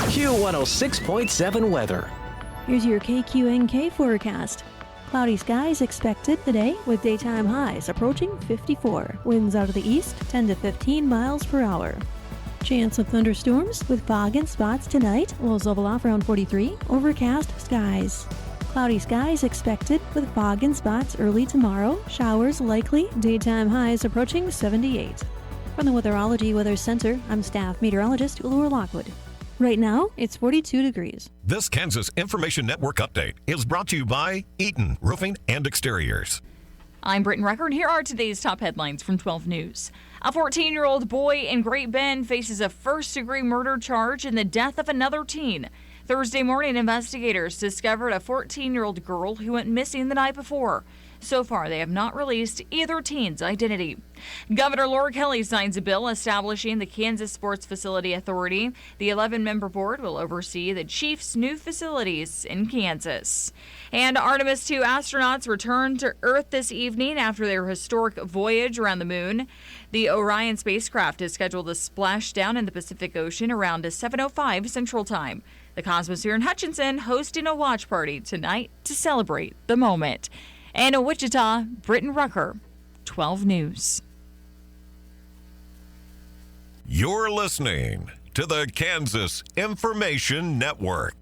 Q106.7 weather. Here's your KQNK forecast. Cloudy skies expected today with daytime highs approaching 54. Winds out of the east 10 to 15 miles per hour. Chance of thunderstorms with fog in spots tonight. Lows level off around 43. Overcast skies. Cloudy skies expected with fog in spots early tomorrow. Showers likely. Daytime highs approaching 78. From the Weatherology Weather Center, I'm staff meteorologist Laura Lockwood. Right now, it's 42 degrees. This Kansas Information Network update is brought to you by Eaton Roofing and Exteriors. I'm Britton Record. Here are today's top headlines from 12 News. A 14-year-old boy in Great Bend faces a first-degree murder charge in the death of another teen. Thursday morning, investigators discovered a 14-year-old girl who went missing the night before. So far, they have not released either teen's identity. Governor Laura Kelly signs a bill establishing the Kansas Sports Facility Authority. The 11-member board will oversee the Chiefs' new facilities in Kansas. And Artemis 2 astronauts returned to Earth this evening after their historic voyage around the moon. The Orion spacecraft is scheduled to splash down in the Pacific Ocean around 7:05 Central Time. The Cosmosphere in Hutchinson hosting a watch party tonight to celebrate the moment. And in Wichita, Britton Rucker, 12 News. You're listening to the Kansas Information Network.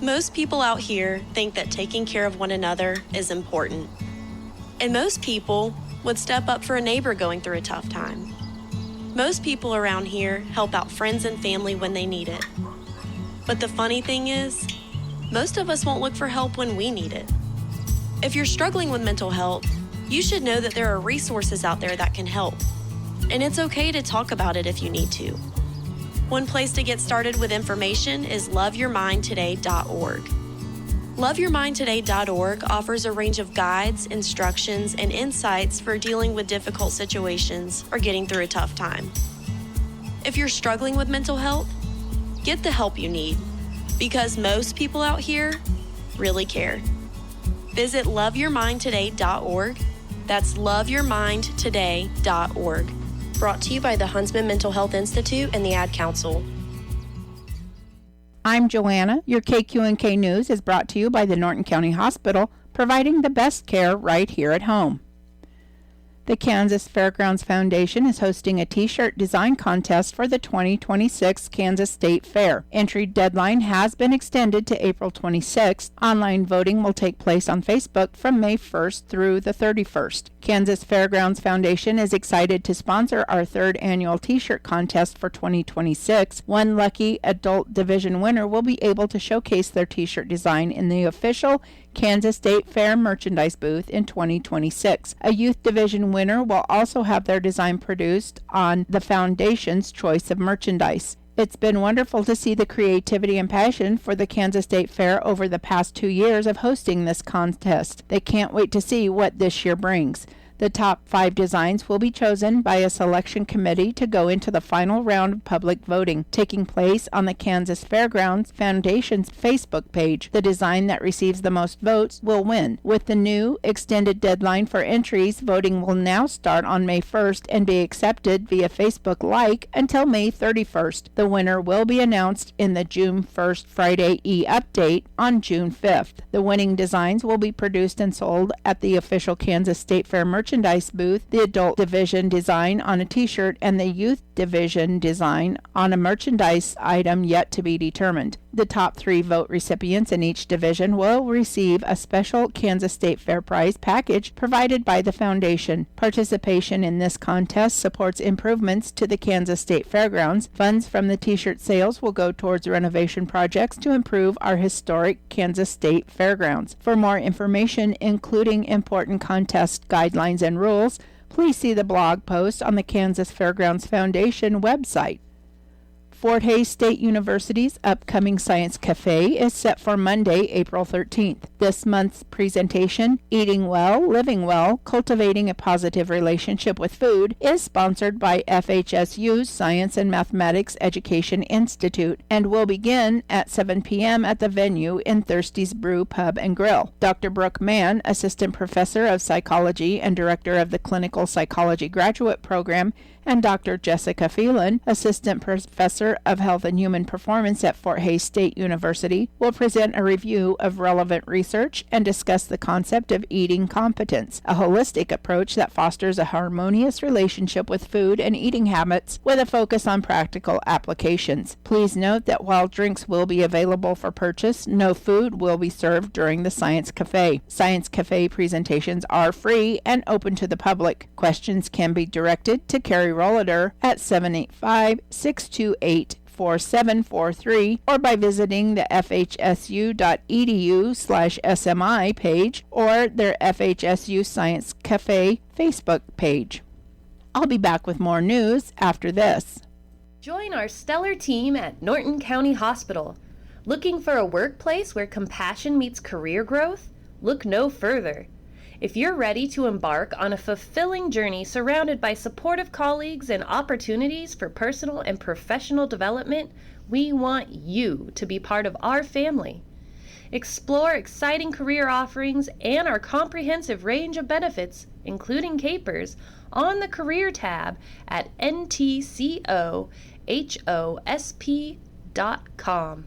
Most people out here think that taking care of one another is important. And most people would step up for a neighbor going through a tough time. Most people around here help out friends and family when they need it. But the funny thing is, most of us won't look for help when we need it. If you're struggling with mental health, you should know that there are resources out there that can help. And it's okay to talk about it if you need to. One place to get started with information is loveyourmindtoday.org. Loveyourmindtoday.org offers a range of guides, instructions, and insights for dealing with difficult situations or getting through a tough time. If you're struggling with mental health, get the help you need, because most people out here really care. Visit loveyourmindtoday.org. That's loveyourmindtoday.org. Brought to you by the Huntsman Mental Health Institute and the Ad Council. I'm Joanna. Your KQNK News is brought to you by the Norton County Hospital, providing the best care right here at home. The Kansas Fairgrounds Foundation is hosting a T-shirt design contest for the 2026 Kansas State Fair. Entry deadline has been extended to April 26th. Online voting will take place on Facebook from May 1st through the 31st. Kansas Fairgrounds Foundation is excited to sponsor our third annual T-shirt contest for 2026. One lucky adult division winner will be able to showcase their T-shirt design in the official Kansas State Fair merchandise booth in 2026. A youth division winner will also have their design produced on the Foundation's choice of merchandise. It's been wonderful to see the creativity and passion for the Kansas State Fair over the past 2 years of hosting this contest. They can't wait to see what this year brings. The top 5 designs will be chosen by a selection committee to go into the final round of public voting, taking place on the Kansas Fairgrounds Foundation's Facebook page. The design that receives the most votes will win. With the new extended deadline for entries, voting will now start on May 1st and be accepted via Facebook Like until May 31st. The winner will be announced in the June 1st Friday e-update on June 5th. The winning designs will be produced and sold at the official Kansas State Fair merchandise booth, the adult division design on a t-shirt, and the youth division design on a merchandise item yet to be determined. The top 3 vote recipients in each division will receive a special Kansas State Fair prize package provided by the foundation. Participation in this contest supports improvements to the Kansas State Fairgrounds. Funds from the t-shirt sales will go towards renovation projects to improve our historic Kansas State Fairgrounds. For more information, including important contest guidelines and rules, please see the blog post on the Kansas Fairgrounds Foundation website. Fort Hays State University's upcoming Science Cafe is set for Monday, April 13th. This month's presentation, Eating Well, Living Well, Cultivating a Positive Relationship with Food, is sponsored by FHSU's Science and Mathematics Education Institute and will begin at 7 p.m. at the venue in Thirsty's Brew Pub and Grill. Dr. Brooke Mann, Assistant Professor of Psychology and Director of the Clinical Psychology Graduate Program, and Dr. Jessica Phelan, Assistant Professor Professor of Health and Human Performance at Fort Hays State University, will present a review of relevant research and discuss the concept of eating competence, a holistic approach that fosters a harmonious relationship with food and eating habits with a focus on practical applications. Please note that while drinks will be available for purchase, no food will be served during the Science Cafe. Science Cafe presentations are free and open to the public. Questions can be directed to Carrie Rollader at 785-628-4743 or by visiting the fhsu.edu/SMI page or their FHSU Science Cafe Facebook page. I'll be back with more news after this. Join our stellar team at Norton County Hospital. Looking for a workplace where compassion meets career growth? Look no further. If you're ready to embark on a fulfilling journey surrounded by supportive colleagues and opportunities for personal and professional development, we want you to be part of our family. Explore exciting career offerings and our comprehensive range of benefits, including capers, on the Career tab at ntcohosp.com.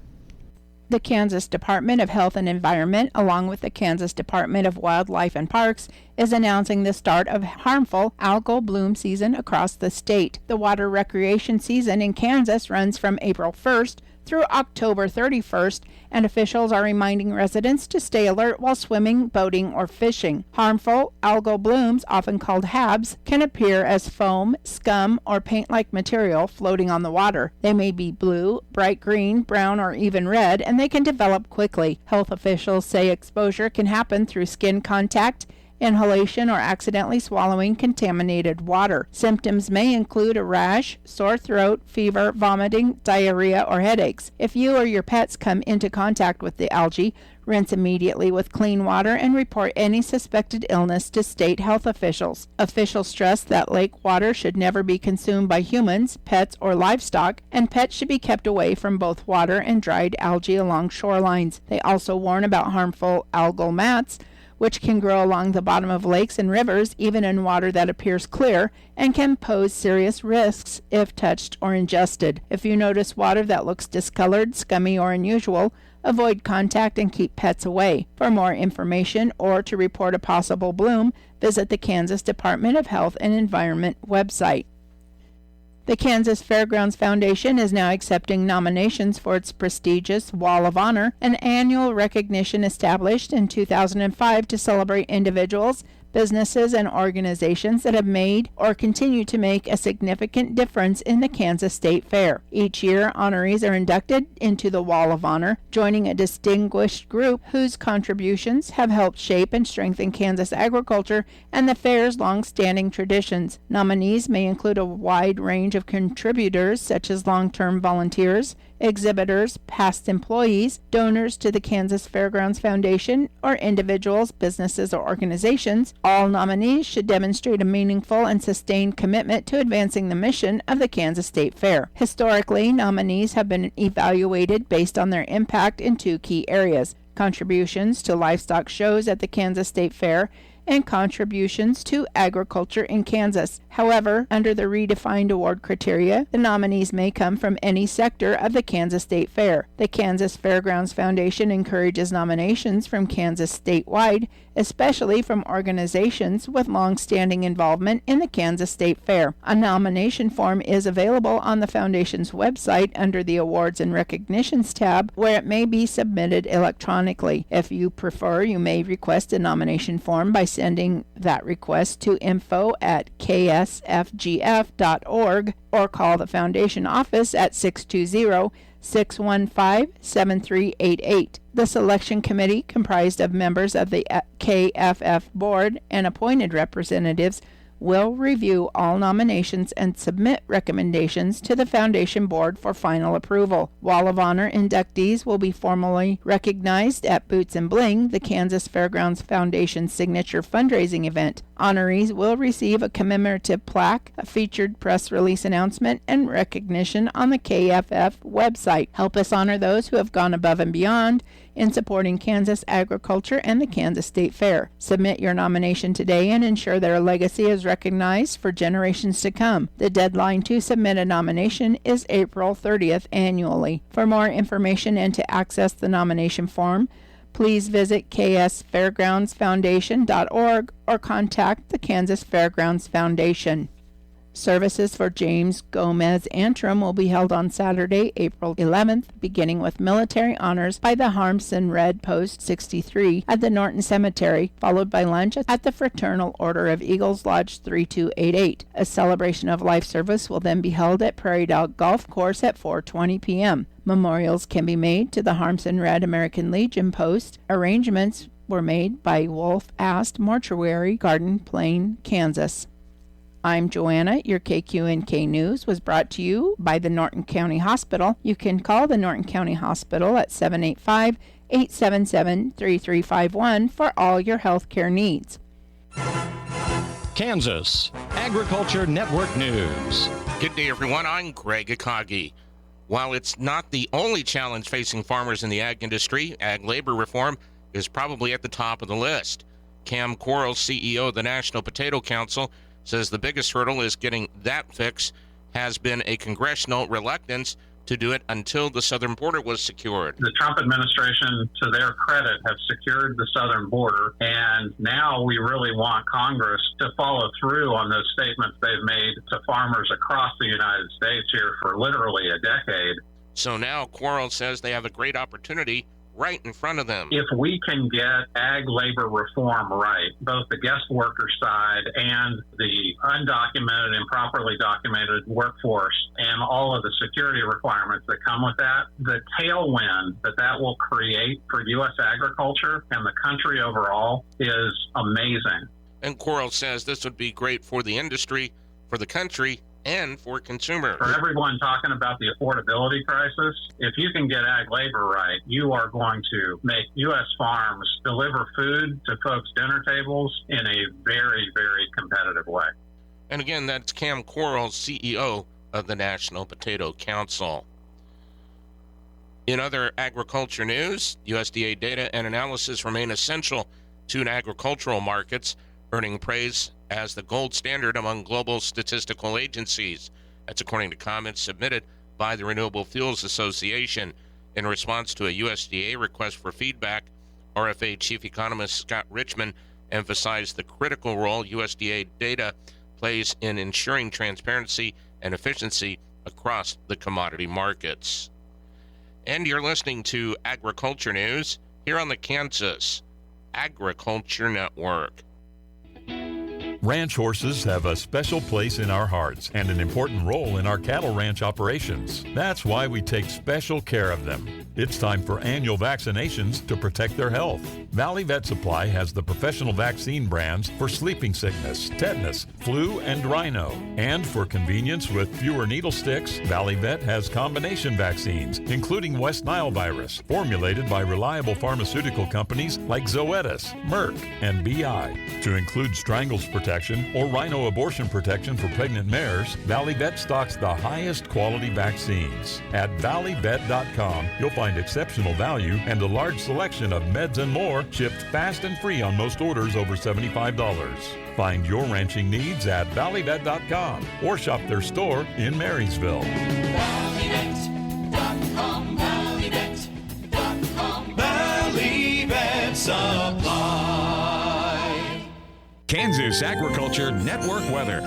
The Kansas Department of Health and Environment, along with the Kansas Department of Wildlife and Parks, is announcing the start of harmful algal bloom season across the state. The water recreation season in Kansas runs from April 1st through October 31st, and officials are reminding residents to stay alert while swimming, boating, or fishing. Harmful algal blooms, often called HABs, can appear as foam, scum, or paint-like material floating on the water. They may be blue, bright green, brown, or even red, and they can develop quickly. Health officials say exposure can happen through skin contact, inhalation, or accidentally swallowing contaminated water. Symptoms may include a rash, sore throat, fever, vomiting, diarrhea, or headaches. If you or your pets come into contact with the algae, rinse immediately with clean water and report any suspected illness to state health officials. Officials stress that lake water should never be consumed by humans, pets, or livestock, and pets should be kept away from both water and dried algae along shorelines. They also warn about harmful algal mats, which can grow along the bottom of lakes and rivers, even in water that appears clear, and can pose serious risks if touched or ingested. If you notice water that looks discolored, scummy, or unusual, avoid contact and keep pets away. For more information or to report a possible bloom, visit the Kansas Department of Health and Environment website. The Kansas Fairgrounds Foundation is now accepting nominations for its prestigious Wall of Honor, an annual recognition established in 2005 to celebrate individuals, businesses, and organizations that have made or continue to make a significant difference in the Kansas State Fair. Each year, honorees are inducted into the Wall of Honor, joining a distinguished group whose contributions have helped shape and strengthen Kansas agriculture and the fair's long-standing traditions. Nominees may include a wide range of contributors, such as long-term volunteers, exhibitors, past employees, donors to the Kansas Fairgrounds Foundation, or individuals, businesses, or organizations. All nominees should demonstrate a meaningful and sustained commitment to advancing the mission of the Kansas State Fair. Historically, nominees have been evaluated based on their impact in two key areas: contributions to livestock shows at the Kansas State Fair and contributions to agriculture in Kansas. However, under the redefined award criteria, the nominees may come from any sector of the Kansas State Fair. The Kansas Fairgrounds Foundation encourages nominations from Kansas statewide, especially from organizations with long-standing involvement in the Kansas State Fair. A nomination form is available on the Foundation's website under the Awards and Recognitions tab, where it may be submitted electronically. If you prefer, you may request a nomination form by sending that request to info@ksfgf.org or call the Foundation office at 620-615-7388. The selection committee, comprised of members of the KFF board and appointed representatives, will review all nominations and submit recommendations to the Foundation Board for final approval. Wall of Honor inductees will be formally recognized at Boots and Bling, the Kansas Fairgrounds Foundation signature fundraising event. Honorees will receive a commemorative plaque, a featured press release announcement, and recognition on the KFF website. Help us honor those who have gone above and beyond in supporting Kansas agriculture and the Kansas State Fair. Submit your nomination today and ensure their legacy is recognized for generations to come. The deadline to submit a nomination is April 30th annually. For more information and to access the nomination form, please visit ksfairgroundsfoundation.org or contact the Kansas Fairgrounds Foundation. Services for James Gomez Antrim will be held on Saturday, April 11th, beginning with military honors by the Harmson Red Post 63 at the Norton Cemetery, followed by lunch at the Fraternal Order of Eagles Lodge 3288. A celebration of life service will then be held at Prairie Dog Golf Course at 4:20 p.m. Memorials can be made to the Harmson Red American Legion Post. Arrangements were made by Wolf Ast Mortuary, Garden Plain, Kansas. I'm Joanna. Your KQNK News was brought to you by the Norton County Hospital. You can call the Norton County Hospital at 785-877-3351 for all your health care needs. Kansas Agriculture Network News. Good day, everyone. I'm Greg Akagi. While it's not the only challenge facing farmers in the ag industry, ag labor reform is probably at the top of the list. Cam Quarles, CEO of the National Potato Council, says the biggest hurdle is getting that fix. Has been a congressional reluctance to do it until the southern border was secured. The Trump administration, to their credit, have secured the southern border, and now we really want Congress to follow through on those statements they've made to farmers across the United States here for literally a decade. So now Quarles says they have a great opportunity right in front of them. If we can get ag labor reform right, both the guest worker side and the undocumented, improperly documented workforce, and all of the security requirements that come with that, the tailwind that will create for U.S. agriculture and the country overall is amazing. And Quarles says this would be great for the industry, for the country, and for consumers. For everyone talking about the affordability crisis, if you can get ag labor right, you are going to make U.S. farms deliver food to folks' dinner tables in a very, very competitive way. And again, that's Cam Quarles, CEO of the National Potato Council. In other agriculture news, USDA data and analysis remain essential to agricultural markets, earning praise as the gold standard among global statistical agencies. That's according to comments submitted by the Renewable Fuels Association. In response to a USDA request for feedback, RFA Chief Economist Scott Richmond emphasized the critical role USDA data plays in ensuring transparency and efficiency across the commodity markets. And you're listening to Agriculture News here on the Kansas Agriculture Network. Ranch horses have a special place in our hearts and an important role in our cattle ranch operations. That's why we take special care of them. It's time for annual vaccinations to protect their health. Valley Vet Supply has the professional vaccine brands for sleeping sickness, tetanus, flu, and rhino. And for convenience with fewer needle sticks, Valley Vet has combination vaccines, including West Nile virus, formulated by reliable pharmaceutical companies like Zoetis, Merck, and BI. To include strangles protection or rhino abortion protection for pregnant mares, Valley Vet stocks the highest quality vaccines. At valleyvet.com, you'll find exceptional value and a large selection of meds and more shipped fast and free on most orders over $75. Find your ranching needs at valleyvet.com or shop their store in Marysville. Valleyvet.com, valleyvet.com, Valley Vet Supply. Kansas Agriculture Network weather.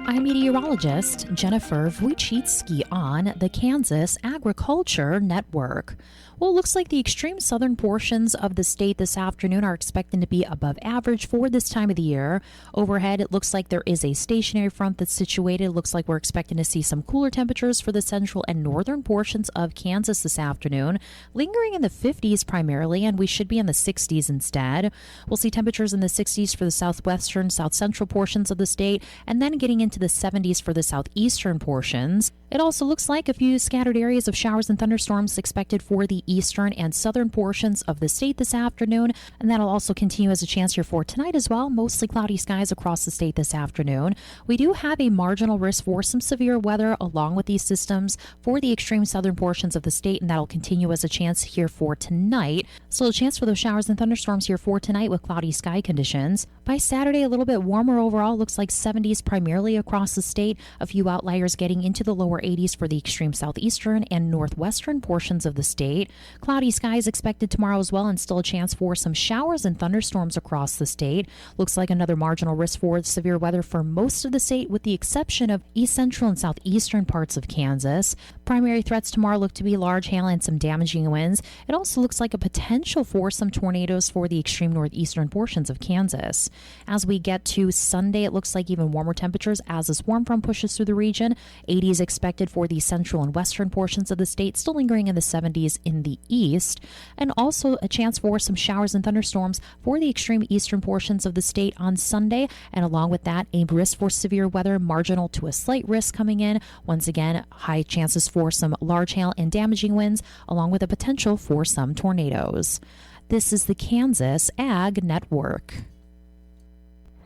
I'm meteorologist Jennifer Wojcicki on the Kansas Agriculture Network. Well, it looks like the extreme southern portions of the state this afternoon are expecting to be above average for this time of the year. Overhead, it looks like there is a stationary front that's situated. It looks like we're expecting to see some cooler temperatures for the central and northern portions of Kansas this afternoon, lingering in the 50s primarily, and we should be in the 60s instead. We'll see temperatures in the 60s for the southwestern, south central portions of the state, and then getting into into the 70s for the southeastern portions. It also looks like a few scattered areas of showers and thunderstorms expected for the eastern and southern portions of the state this afternoon, and that'll also continue as a chance here for tonight as well. Mostly cloudy skies across the state this afternoon. We do have a marginal risk for some severe weather along with these systems for the extreme southern portions of the state, and that'll continue as a chance here for tonight. Still a chance for those showers and thunderstorms here for tonight with cloudy sky conditions. By Saturday, a little bit warmer overall. Looks like 70s primarily across the state. A few outliers getting into the lower 80s for the extreme southeastern and northwestern portions of the state. Cloudy skies expected tomorrow as well, and still a chance for some showers and thunderstorms across the state. Looks like another marginal risk for severe weather for most of the state, with the exception of east central and southeastern parts of Kansas. Primary threats tomorrow look to be large hail and some damaging winds. It also looks like a potential for some tornadoes for the extreme northeastern portions of Kansas. As we get to Sunday, it looks like even warmer temperatures as this warm front pushes through the region. 80s expected for the central and western portions of the state, still lingering in the 70s in the east, and also a chance for some showers and thunderstorms for the extreme eastern portions of the state on Sunday, and along with that, a risk for severe weather, marginal to a slight risk coming in. Once again, high chances for some large hail and damaging winds, along with a potential for some tornadoes. This is the Kansas Ag Network.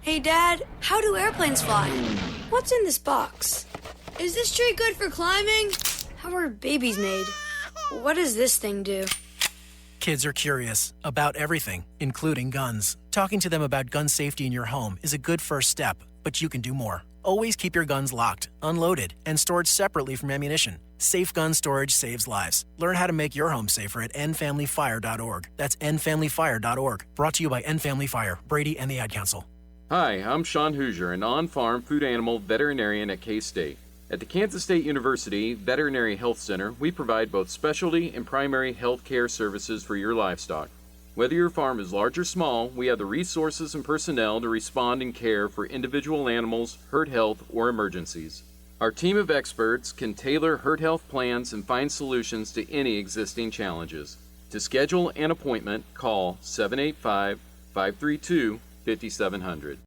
Hey Dad, how do airplanes fly? What's in this box? Is this tree good for climbing? How are babies made? What does this thing do? Kids are curious about everything, including guns. Talking to them about gun safety in your home is a good first step, but you can do more. Always keep your guns locked, unloaded, and stored separately from ammunition. Safe gun storage saves lives. Learn how to make your home safer at endfamilyfire.org. That's endfamilyfire.org. Brought to you by End Family Fire, Brady, and the Ad Council. Hi, I'm Sean Hoosier, an on-farm food animal veterinarian at K-State. At the Kansas State University Veterinary Health Center, we provide both specialty and primary health care services for your livestock. Whether your farm is large or small, we have the resources and personnel to respond and care for individual animals, herd health, or emergencies. Our team of experts can tailor herd health plans and find solutions to any existing challenges. To schedule an appointment, call 785-532-5700.